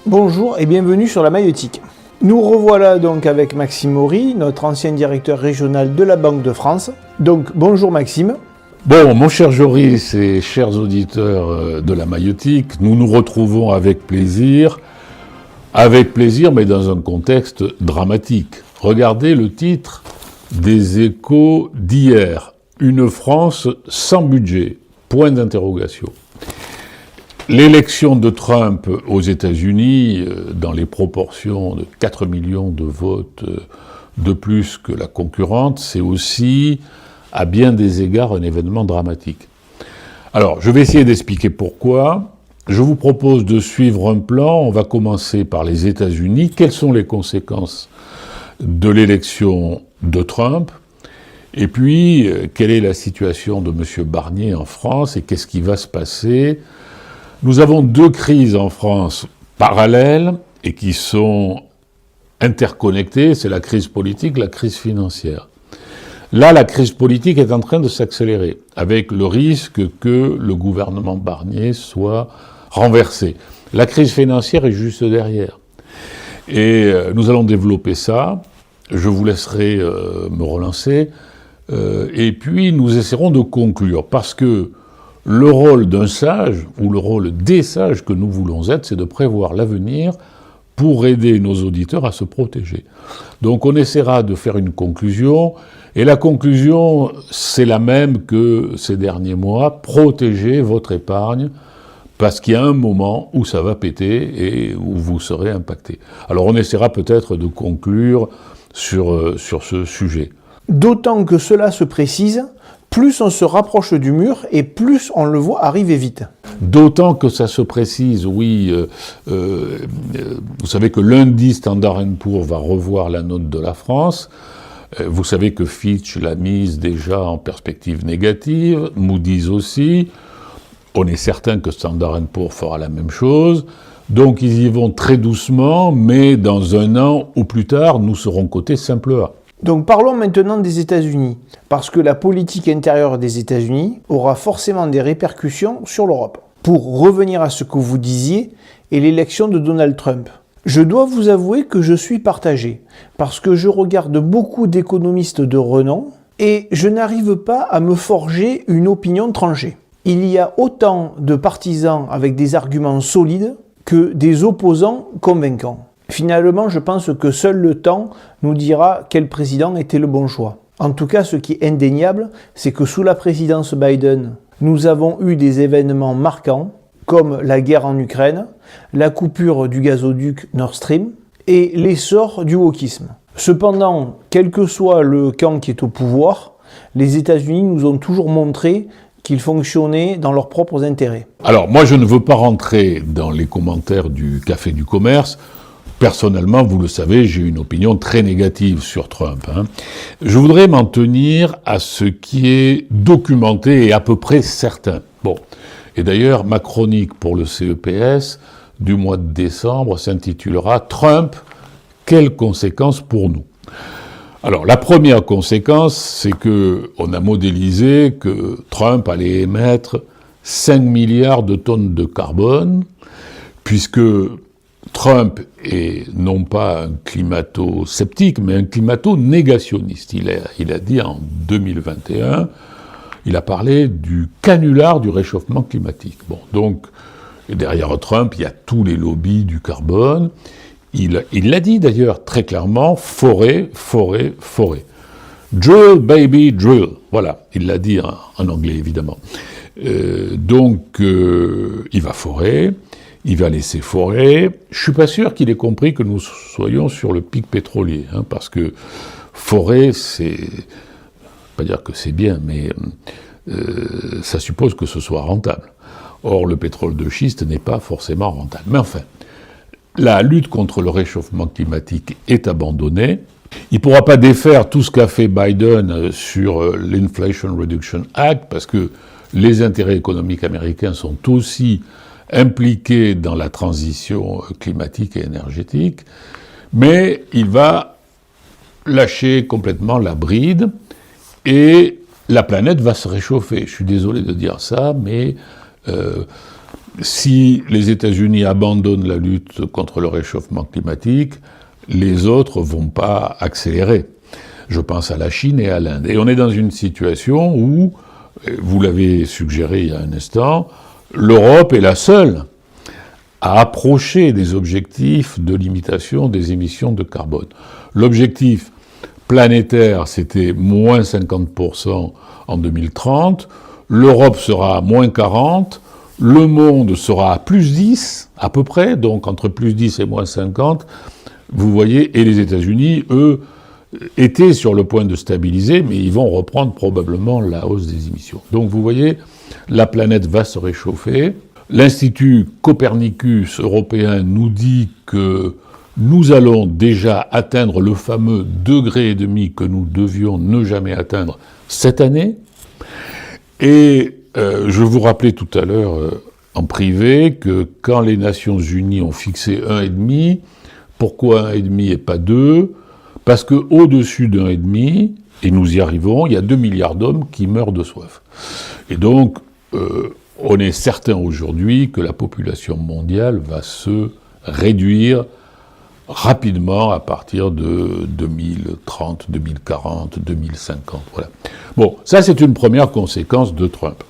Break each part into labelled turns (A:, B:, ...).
A: Bonjour et bienvenue sur la Maïeutique. Nous revoilà donc avec Maxime Maury, notre ancien directeur régional de la Banque de France. Donc bonjour Maxime.
B: Bon, mon cher Joris et chers auditeurs de la Maïeutique, nous nous retrouvons avec plaisir, mais dans un contexte dramatique. Regardez le titre des Échos d'hier, « Une France sans budget », point d'interrogation. L'élection de Trump aux États-Unis, dans les proportions de 4 millions de votes de plus que la concurrente, c'est aussi, à bien des égards, un événement dramatique. Alors, je vais essayer d'expliquer pourquoi. Je vous propose de suivre un plan. On va commencer par les États-Unis. Quelles sont les conséquences de l'élection de Trump? Et puis, quelle est la situation de M. Barnier en France et qu'est-ce qui va se passer? Nous avons deux crises en France parallèles et qui sont interconnectées. C'est la crise politique, la crise financière. Là, la crise politique est en train de s'accélérer, avec le risque que le gouvernement Barnier soit renversé. La crise financière est juste derrière. Et nous allons développer ça. Je vous laisserai me relancer. Et puis, nous essaierons de conclure, parce que le rôle d'un sage, ou le rôle des sages que nous voulons être, c'est de prévoir l'avenir pour aider nos auditeurs à se protéger. Donc on essaiera de faire une conclusion, et la conclusion, c'est la même que ces derniers mois, protégez votre épargne, parce qu'il y a un moment où ça va péter et où vous serez impacté. Alors on essaiera peut-être de conclure sur ce sujet.
A: D'autant que cela se précise, plus on se rapproche du mur et plus on le voit arriver vite.
B: D'autant que ça se précise, oui. Vous savez que lundi, Standard & Poor's va revoir la note de la France. Vous savez que Fitch l'a mise déjà en perspective négative, Moody's aussi. On est certain que Standard & Poor's fera la même chose. Donc ils y vont très doucement, mais dans un an ou plus tard, nous serons cotés simple A.
A: Donc parlons maintenant des États-Unis, parce que la politique intérieure des États-Unis aura forcément des répercussions sur l'Europe. Pour revenir à ce que vous disiez, et l'élection de Donald Trump. Je dois vous avouer que je suis partagé, parce que je regarde beaucoup d'économistes de renom, et je n'arrive pas à me forger une opinion tranchée. Il y a autant de partisans avec des arguments solides que des opposants convaincants. Finalement, je pense que seul le temps nous dira quel président était le bon choix. En tout cas, ce qui est indéniable, c'est que sous la présidence Biden, nous avons eu des événements marquants, comme la guerre en Ukraine, la coupure du gazoduc Nord Stream et l'essor du wokisme. Cependant, quel que soit le camp qui est au pouvoir, les États-Unis nous ont toujours montré qu'ils fonctionnaient dans leurs propres intérêts.
B: Alors, moi, je ne veux pas rentrer dans les commentaires du Café du Commerce. Personnellement, vous le savez, j'ai une opinion très négative sur Trump. Je voudrais m'en tenir à ce qui est documenté et à peu près certain. Bon, et d'ailleurs, ma chronique pour le CEPS du mois de décembre s'intitulera « Trump, quelles conséquences pour nous ?» Alors, la première conséquence, c'est qu'on a modélisé que Trump allait émettre 5 milliards de tonnes de carbone, puisque Trump est non pas un climato-sceptique, mais un climato-négationniste. Il a dit en 2021, il a parlé du canular du réchauffement climatique. Bon, donc, derrière Trump, il y a tous les lobbies du carbone. Il l'a dit d'ailleurs très clairement, forêt, forêt, forêt. Drill, baby, drill. Voilà, il l'a dit en anglais, évidemment. Donc, il va forer. Il va laisser forer. Je suis pas sûr qu'il ait compris que nous soyons sur le pic pétrolier, parce que forer, c'est pas dire que c'est bien, mais ça suppose que ce soit rentable. Or, le pétrole de schiste n'est pas forcément rentable. Mais enfin, la lutte contre le réchauffement climatique est abandonnée. Il ne pourra pas défaire tout ce qu'a fait Biden sur l'Inflation Reduction Act, parce que les intérêts économiques américains sont aussi impliqué dans la transition climatique et énergétique, mais il va lâcher complètement la bride et la planète va se réchauffer. Je suis désolé de dire ça, mais si les États-Unis abandonnent la lutte contre le réchauffement climatique, les autres ne vont pas accélérer. Je pense à la Chine et à l'Inde. Et on est dans une situation où, vous l'avez suggéré il y a un instant, l'Europe est la seule à approcher des objectifs de limitation des émissions de carbone. L'objectif planétaire, c'était moins 50% en 2030, l'Europe sera à moins 40%, le monde sera à plus 10 à peu près, donc entre plus 10 et moins 50, vous voyez, et les États-Unis, eux, étaient sur le point de stabiliser, mais ils vont reprendre probablement la hausse des émissions. Donc vous voyez, la planète va se réchauffer. L'Institut Copernicus européen nous dit que nous allons déjà atteindre le fameux 1,5 degré que nous devions ne jamais atteindre cette année. Et je vous rappelais tout à l'heure en privé que quand les Nations Unies ont fixé 1,5, pourquoi 1,5 et pas 2 ? Parce qu'au-dessus d'1,5, et nous y arrivons, il y a 2 milliards d'hommes qui meurent de soif. Et donc, on est certain aujourd'hui que la population mondiale va se réduire rapidement à partir de 2030, 2040, 2050. Voilà. Bon, ça c'est une première conséquence de Trump.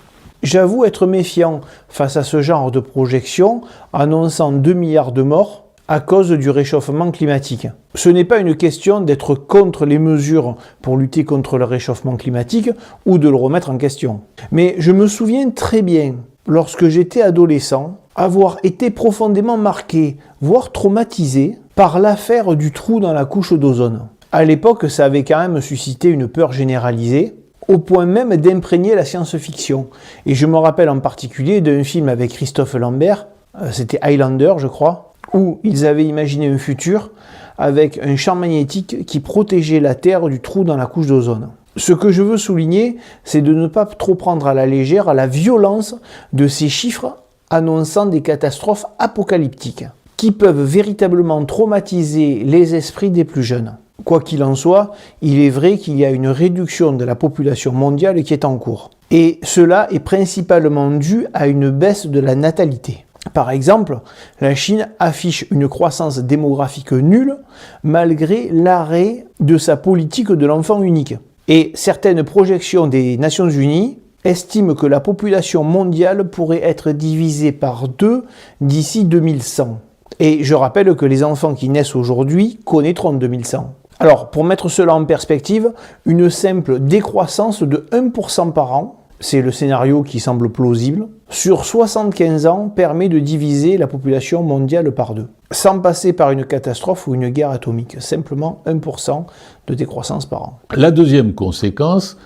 A: J'avoue être méfiant face à ce genre de projection annonçant 2 milliards de morts à cause du réchauffement climatique. Ce n'est pas une question d'être contre les mesures pour lutter contre le réchauffement climatique ou de le remettre en question. Mais je me souviens très bien, lorsque j'étais adolescent, avoir été profondément marqué, voire traumatisé, par l'affaire du trou dans la couche d'ozone. À l'époque, ça avait quand même suscité une peur généralisée, au point même d'imprégner la science-fiction. Et je me rappelle en particulier d'un film avec Christophe Lambert, c'était Highlander je crois, où ils avaient imaginé un futur avec un champ magnétique qui protégeait la Terre du trou dans la couche d'ozone. Ce que je veux souligner, c'est de ne pas trop prendre à la légère la violence de ces chiffres annonçant des catastrophes apocalyptiques, qui peuvent véritablement traumatiser les esprits des plus jeunes. Quoi qu'il en soit, il est vrai qu'il y a une réduction de la population mondiale qui est en cours. Et cela est principalement dû à une baisse de la natalité. Par exemple, la Chine affiche une croissance démographique nulle malgré l'arrêt de sa politique de l'enfant unique. Et certaines projections des Nations Unies estiment que la population mondiale pourrait être divisée par 2 d'ici 2100. Et je rappelle que les enfants qui naissent aujourd'hui connaîtront 2100. Alors, pour mettre cela en perspective, une simple décroissance de 1% par an, c'est le scénario qui semble plausible, sur 75 ans permet de diviser la population mondiale par 2, sans passer par une catastrophe ou une guerre atomique, simplement 1% de décroissance par an.
B: La deuxième conséquence,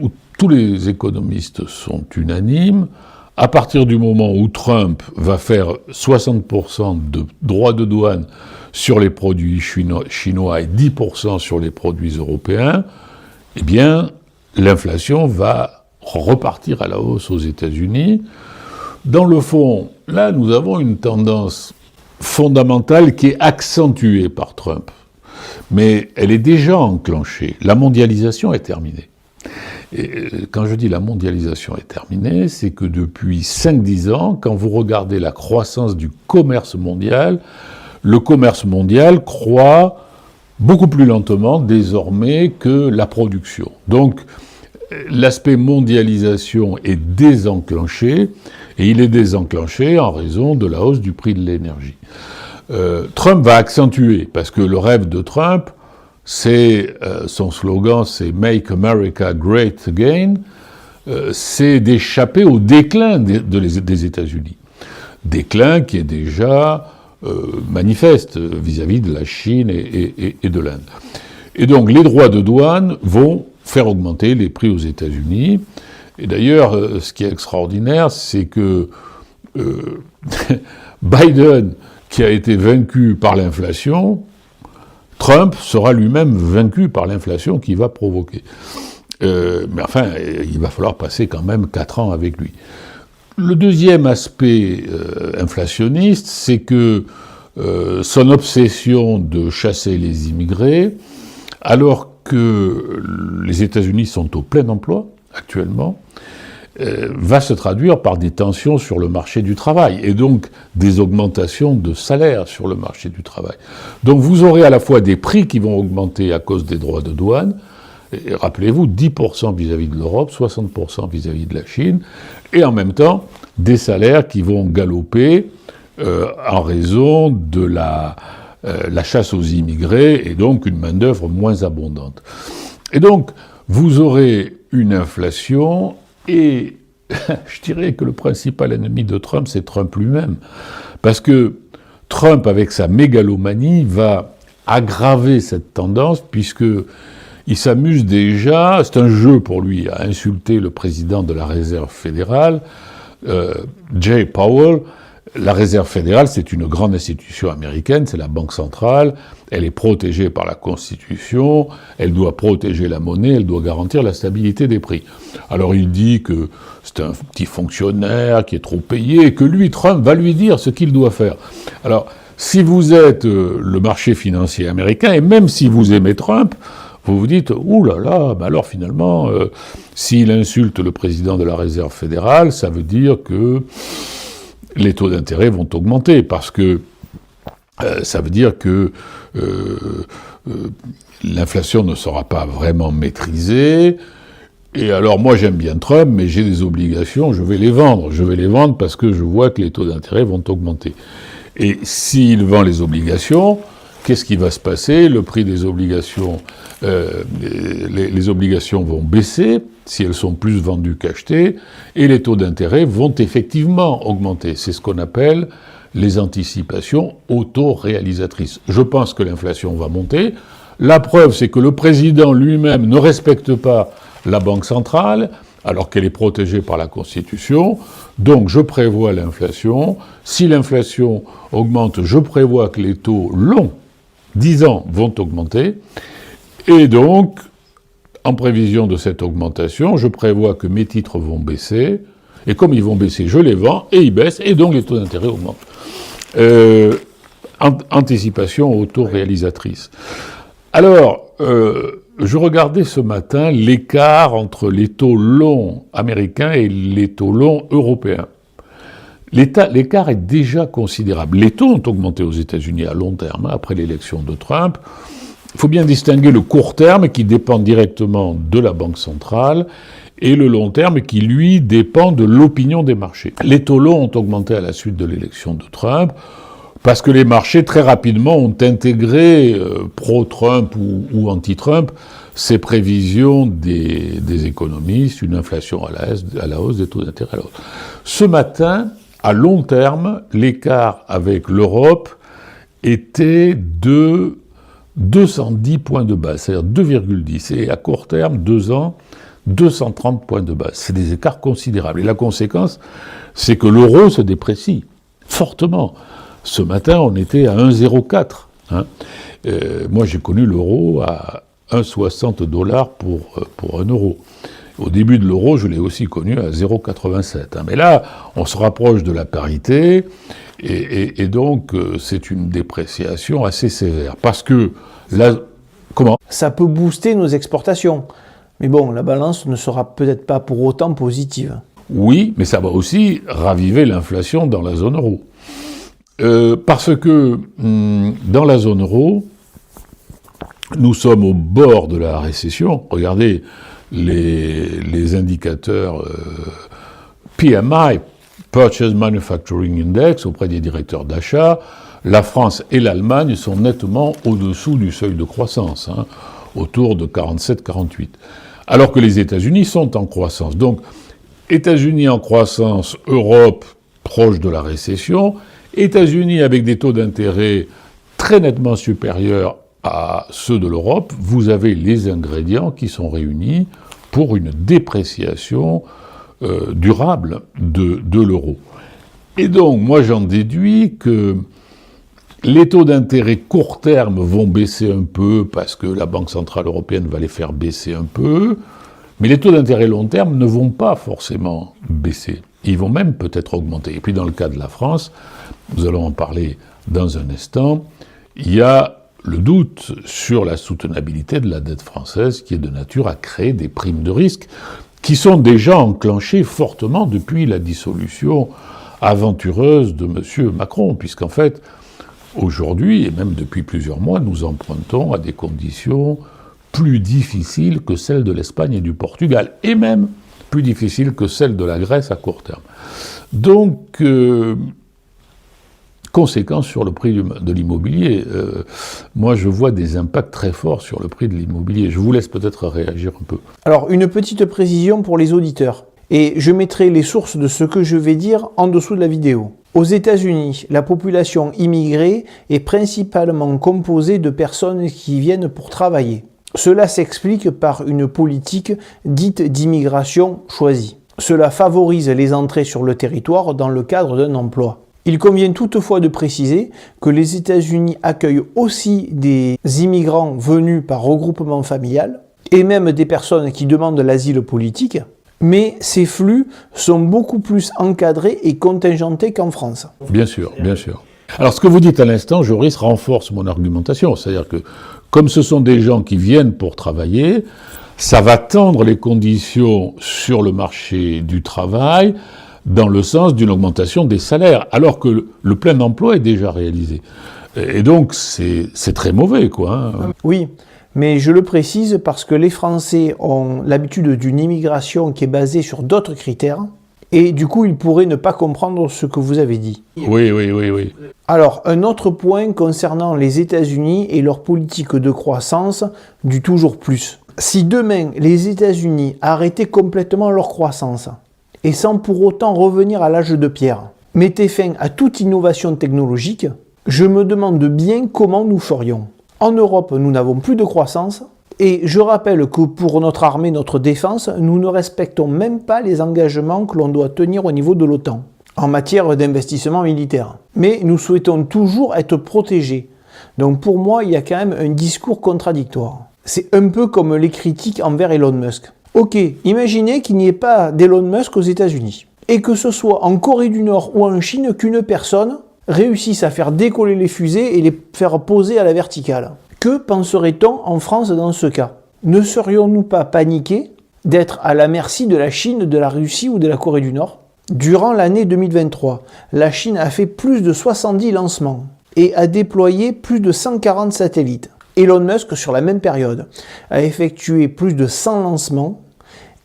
B: où tous les économistes sont unanimes, à partir du moment où Trump va faire 60% de droits de douane sur les produits chinois et 10% sur les produits européens, eh bien, l'inflation va repartir à la hausse aux États-Unis. Dans le fond, là, nous avons une tendance fondamentale qui est accentuée par Trump. Mais elle est déjà enclenchée. La mondialisation est terminée. Et quand je dis la mondialisation est terminée, c'est que depuis 5-10 ans, quand vous regardez la croissance du commerce mondial, le commerce mondial croît beaucoup plus lentement désormais que la production. Donc, l'aspect mondialisation est désenclenché, et il est désenclenché en raison de la hausse du prix de l'énergie. Trump va accentuer, parce que le rêve de Trump, son slogan, c'est « Make America Great Again », c'est d'échapper au déclin des États-Unis. Déclin qui est déjà manifeste vis-à-vis de la Chine et de l'Inde. Et donc les droits de douane vont faire augmenter les prix aux États-Unis. Et d'ailleurs, ce qui est extraordinaire, c'est que Biden, qui a été vaincu par l'inflation, Trump sera lui-même vaincu par l'inflation qu'il va provoquer. Mais enfin, il va falloir passer quand même 4 ans avec lui. Le deuxième aspect inflationniste, c'est que son obsession de chasser les immigrés, alors que les États-Unis sont au plein emploi actuellement, va se traduire par des tensions sur le marché du travail et donc des augmentations de salaire sur le marché du travail. Donc vous aurez à la fois des prix qui vont augmenter à cause des droits de douane, et rappelez-vous, 10% vis-à-vis de l'Europe, 60% vis-à-vis de la Chine, et en même temps des salaires qui vont galoper en raison de la chasse aux immigrés et donc une main-d'œuvre moins abondante. Et donc vous aurez une inflation. Et je dirais que le principal ennemi de Trump, c'est Trump lui-même. Parce que Trump, avec sa mégalomanie, va aggraver cette tendance, puisqu'il s'amuse déjà, c'est un jeu pour lui, à insulter le président de la Réserve fédérale, Jay Powell. La Réserve fédérale, c'est une grande institution américaine, c'est la banque centrale, elle est protégée par la Constitution, elle doit protéger la monnaie, elle doit garantir la stabilité des prix. Alors il dit que c'est un petit fonctionnaire qui est trop payé, et que lui, Trump, va lui dire ce qu'il doit faire. Alors, si vous êtes le marché financier américain, et même si vous aimez Trump, vous vous dites, ouh là là, ben alors finalement, s'il insulte le président de la Réserve fédérale, ça veut dire que les taux d'intérêt vont augmenter, parce que ça veut dire que l'inflation ne sera pas vraiment maîtrisée. Et alors moi j'aime bien Trump, mais j'ai des obligations, je vais les vendre. Je vais les vendre parce que je vois que les taux d'intérêt vont augmenter. Et s'il vend les obligations, qu'est-ce qui va se passer? Le prix des obligations, les obligations vont baisser, si elles sont plus vendues qu'achetées, et les taux d'intérêt vont effectivement augmenter. C'est ce qu'on appelle les anticipations autoréalisatrices. Je pense que l'inflation va monter. La preuve, c'est que le président lui-même ne respecte pas la Banque centrale, alors qu'elle est protégée par la Constitution. Donc je prévois l'inflation. Si l'inflation augmente, je prévois que les taux longs, 10 ans, vont augmenter. Et donc, en prévision de cette augmentation, je prévois que mes titres vont baisser, et comme ils vont baisser, je les vends, et ils baissent, et donc les taux d'intérêt augmentent. Anticipation autoréalisatrice. Alors, je regardais ce matin l'écart entre les taux longs américains et les taux longs européens. L'écart est déjà considérable. Les taux ont augmenté aux États-Unis à long terme, après l'élection de Trump. Il faut bien distinguer le court terme, qui dépend directement de la Banque centrale, et le long terme, qui, lui, dépend de l'opinion des marchés. Les taux longs ont augmenté à la suite de l'élection de Trump, parce que les marchés, très rapidement, ont intégré, pro-Trump ou anti-Trump, ces prévisions des économistes, une inflation à la hausse, des taux d'intérêt à la hausse. Ce matin, à long terme, l'écart avec l'Europe était de 210 points de base, c'est-à-dire 2,10. Et à court terme, 2 ans, 230 points de base. C'est des écarts considérables. Et la conséquence, c'est que l'euro se déprécie fortement. Ce matin, on était à 1,04. Hein. Moi, j'ai connu l'euro à 1,60 $ pour 1 euro. Au début de l'euro, je l'ai aussi connu à 0,87. Hein. Mais là, on se rapproche de la parité, et donc c'est une dépréciation assez sévère. Parce que là, comment ?
A: Ça peut booster nos exportations. Mais bon, la balance ne sera peut-être pas pour autant positive.
B: Oui, mais ça va aussi raviver l'inflation dans la zone euro. Parce que dans la zone euro, nous sommes au bord de la récession. Regardez les indicateurs PMI, Purchase Manufacturing Index, auprès des directeurs d'achat. La France et l'Allemagne sont nettement au-dessous du seuil de croissance, hein, autour de 47-48. Alors que les États-Unis sont en croissance. Donc, États-Unis en croissance, Europe proche de la récession, États-Unis avec des taux d'intérêt très nettement supérieurs à ceux de l'Europe, vous avez les ingrédients qui sont réunis pour une dépréciation durable de l'euro. Et donc, moi j'en déduis que les taux d'intérêt court terme vont baisser un peu parce que la Banque centrale européenne va les faire baisser un peu, mais les taux d'intérêt long terme ne vont pas forcément baisser. Ils vont même peut-être augmenter. Et puis dans le cas de la France, nous allons en parler dans un instant, il y a le doute sur la soutenabilité de la dette française qui est de nature à créer des primes de risque qui sont déjà enclenchés fortement depuis la dissolution aventureuse de M. Macron, puisqu'en fait, aujourd'hui, et même depuis plusieurs mois, nous empruntons à des conditions plus difficiles que celles de l'Espagne et du Portugal, et même plus difficiles que celles de la Grèce à court terme. Donc, conséquences sur le prix de l'immobilier. Moi, je vois des impacts très forts sur le prix de l'immobilier. Je vous laisse peut-être réagir un peu.
A: Alors, une petite précision pour les auditeurs. Et je mettrai les sources de ce que je vais dire en dessous de la vidéo. Aux États-Unis, la population immigrée est principalement composée de personnes qui viennent pour travailler. Cela s'explique par une politique dite d'immigration choisie. Cela favorise les entrées sur le territoire dans le cadre d'un emploi. Il convient toutefois de préciser que les États-Unis accueillent aussi des immigrants venus par regroupement familial et même des personnes qui demandent l'asile politique, mais ces flux sont beaucoup plus encadrés et contingentés qu'en France.
B: Bien sûr, bien sûr. Alors ce que vous dites à l'instant, Joris, renforce mon argumentation, c'est-à-dire que comme ce sont des gens qui viennent pour travailler, ça va tendre les conditions sur le marché du travail dans le sens d'une augmentation des salaires, alors que le plein emploi est déjà réalisé. Et donc, c'est très mauvais, quoi. Hein.
A: Oui, mais je le précise parce que les Français ont l'habitude d'une immigration qui est basée sur d'autres critères, et du coup, ils pourraient ne pas comprendre ce que vous avez dit.
B: Oui.
A: Alors, un autre point concernant les États-Unis et leur politique de croissance du toujours plus. Si demain, les États-Unis arrêtaient complètement leur croissance, et sans pour autant revenir à l'âge de pierre, mettez fin à toute innovation technologique, je me demande bien comment nous ferions. En Europe, nous n'avons plus de croissance, et je rappelle que pour notre armée, notre défense, nous ne respectons même pas les engagements que l'on doit tenir au niveau de l'OTAN, en matière d'investissement militaire. Mais nous souhaitons toujours être protégés. Donc pour moi, il y a quand même un discours contradictoire. C'est un peu comme les critiques envers Elon Musk. Ok, imaginez qu'il n'y ait pas d'Elon Musk aux États-Unis, et que ce soit en Corée du Nord ou en Chine qu'une personne réussisse à faire décoller les fusées et les faire poser à la verticale. Que penserait-on en France dans ce cas? Ne serions-nous pas paniqués d'être à la merci de la Chine, de la Russie ou de la Corée du Nord? Durant l'année 2023, la Chine a fait plus de 70 lancements et a déployé plus de 140 satellites. Elon Musk, sur la même période, a effectué plus de 100 lancements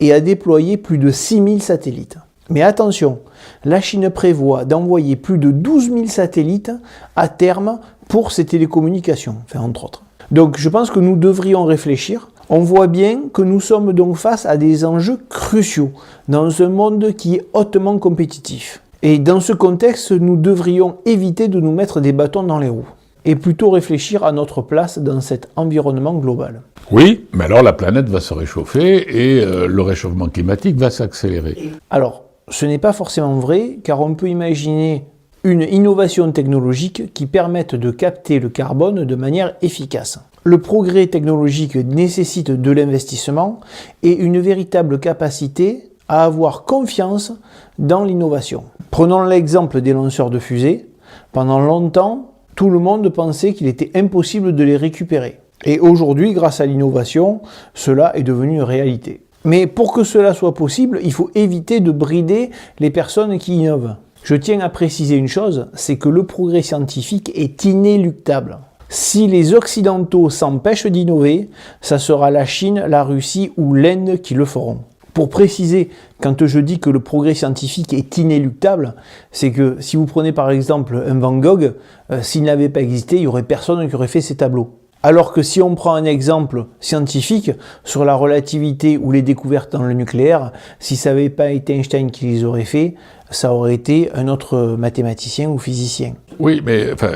A: et a déployé plus de 6000 satellites. Mais attention, la Chine prévoit d'envoyer plus de 12 000 satellites à terme pour ses télécommunications, enfin entre autres. Donc je pense que nous devrions réfléchir. On voit bien que nous sommes donc face à des enjeux cruciaux dans un monde qui est hautement compétitif. Et dans ce contexte, nous devrions éviter de nous mettre des bâtons dans les roues et plutôt réfléchir à notre place dans cet environnement global.
B: Oui, mais alors la planète va se réchauffer et le réchauffement climatique va s'accélérer.
A: Alors, ce n'est pas forcément vrai, car on peut imaginer une innovation technologique qui permette de capter le carbone de manière efficace. Le progrès technologique nécessite de l'investissement et une véritable capacité à avoir confiance dans l'innovation. Prenons l'exemple des lanceurs de fusées. Pendant longtemps, tout le monde pensait qu'il était impossible de les récupérer. Et aujourd'hui, grâce à l'innovation, cela est devenu une réalité. Mais pour que cela soit possible, il faut éviter de brider les personnes qui innovent. Je tiens à préciser une chose, c'est que le progrès scientifique est inéluctable. Si les Occidentaux s'empêchent d'innover, ça sera la Chine, la Russie ou l'Inde qui le feront. Pour préciser, quand je dis que le progrès scientifique est inéluctable, c'est que si vous prenez par exemple un Van Gogh, s'il n'avait pas existé, il n'y aurait personne qui aurait fait ses tableaux. Alors que si on prend un exemple scientifique sur la relativité ou les découvertes dans le nucléaire, si ça n'avait pas été Einstein qui les aurait fait, ça aurait été un autre mathématicien ou physicien.
B: Oui, mais enfin,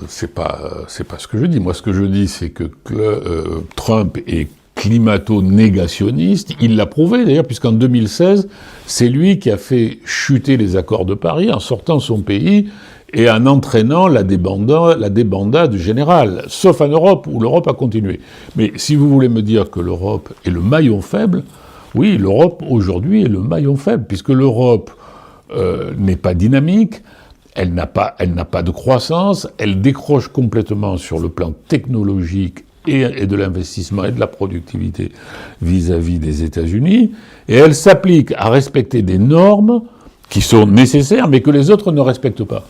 B: c'est pas ce que je dis. Moi, ce que je dis, c'est que Trump est climato-négationniste. Il l'a prouvé d'ailleurs, puisqu'en 2016, c'est lui qui a fait chuter les accords de Paris en sortant son pays et en entraînant la débandade générale, sauf en Europe, où l'Europe a continué. Mais si vous voulez me dire que l'Europe est le maillon faible, oui, l'Europe aujourd'hui est le maillon faible, puisque l'Europe n'est pas dynamique, elle n'a pas de croissance, elle décroche complètement sur le plan technologique et de l'investissement et de la productivité vis-à-vis des États-Unis, et elle s'applique à respecter des normes qui sont nécessaires, mais que les autres ne respectent pas.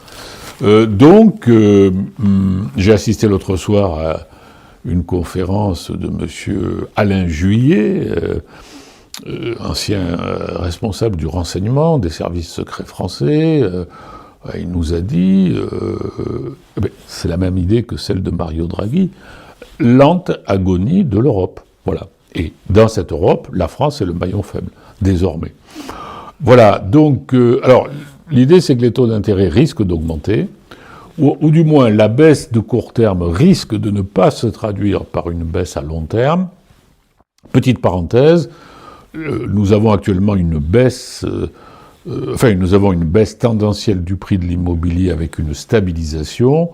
B: J'ai assisté l'autre soir à une conférence de M. Alain Juillet, ancien responsable du renseignement des services secrets français. Il nous a dit, c'est la même idée que celle de Mario Draghi, lente agonie de l'Europe. Voilà. Et dans cette Europe, la France est le maillon faible, désormais. Voilà, donc, alors, l'idée c'est que les taux d'intérêt risquent d'augmenter, ou du moins la baisse de court terme risque de ne pas se traduire par une baisse à long terme. Petite parenthèse, nous avons actuellement une baisse, nous avons une baisse tendancielle du prix de l'immobilier avec une stabilisation.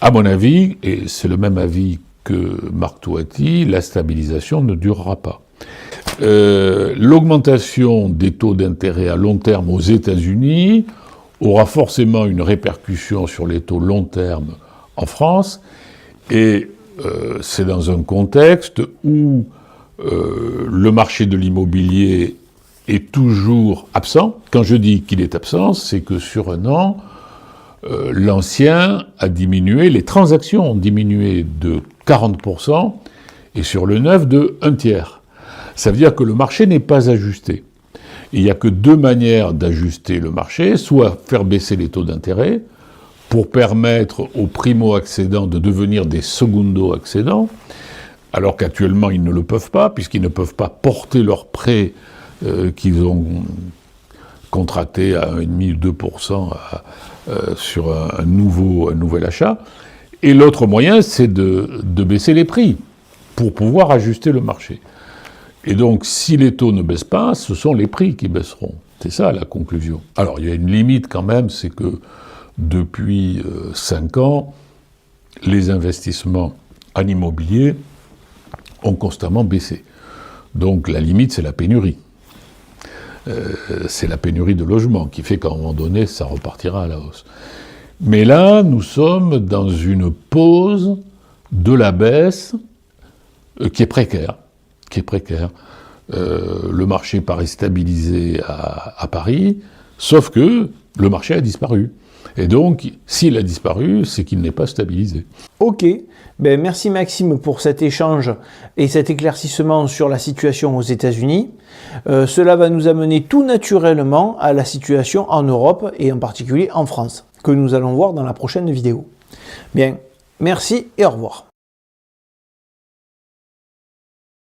B: À mon avis, et c'est le même avis que Marc Toiti, la stabilisation ne durera pas. L'augmentation des taux d'intérêt à long terme aux États-Unis aura forcément une répercussion sur les taux long terme en France, et c'est dans un contexte où le marché de l'immobilier est toujours absent. Quand je dis qu'il est absent, c'est que sur un an, l'ancien a diminué, les transactions ont diminué de 40%, et sur le neuf de 1/3. Ça veut dire que le marché n'est pas ajusté. Il n'y a que deux manières d'ajuster le marché, soit faire baisser les taux d'intérêt, pour permettre aux primo-accédants de devenir des secundo-accédants, alors qu'actuellement ils ne le peuvent pas, puisqu'ils ne peuvent pas porter leurs prêts qu'ils ont contractés à 1,5 ou 2% sur un nouvel achat. Et l'autre moyen, c'est de baisser les prix pour pouvoir ajuster le marché. Et donc, si les taux ne baissent pas, ce sont les prix qui baisseront. C'est ça la conclusion. Alors, il y a une limite quand même, c'est que depuis 5 ans, les investissements en immobilier ont constamment baissé. Donc, la limite, c'est la pénurie. C'est la pénurie de logements qui fait qu'à un moment donné, ça repartira à la hausse. Mais là, nous sommes dans une pause de la baisse qui est précaire. Le marché paraît stabilisé à Paris, sauf que le marché a disparu. Et donc, s'il a disparu, c'est qu'il n'est pas stabilisé.
A: Ok, merci Maxime pour cet échange et cet éclaircissement sur la situation aux États-Unis. Cela va nous amener tout naturellement à la situation en Europe et en particulier en France, que nous allons voir dans la prochaine vidéo. Bien, merci et au revoir.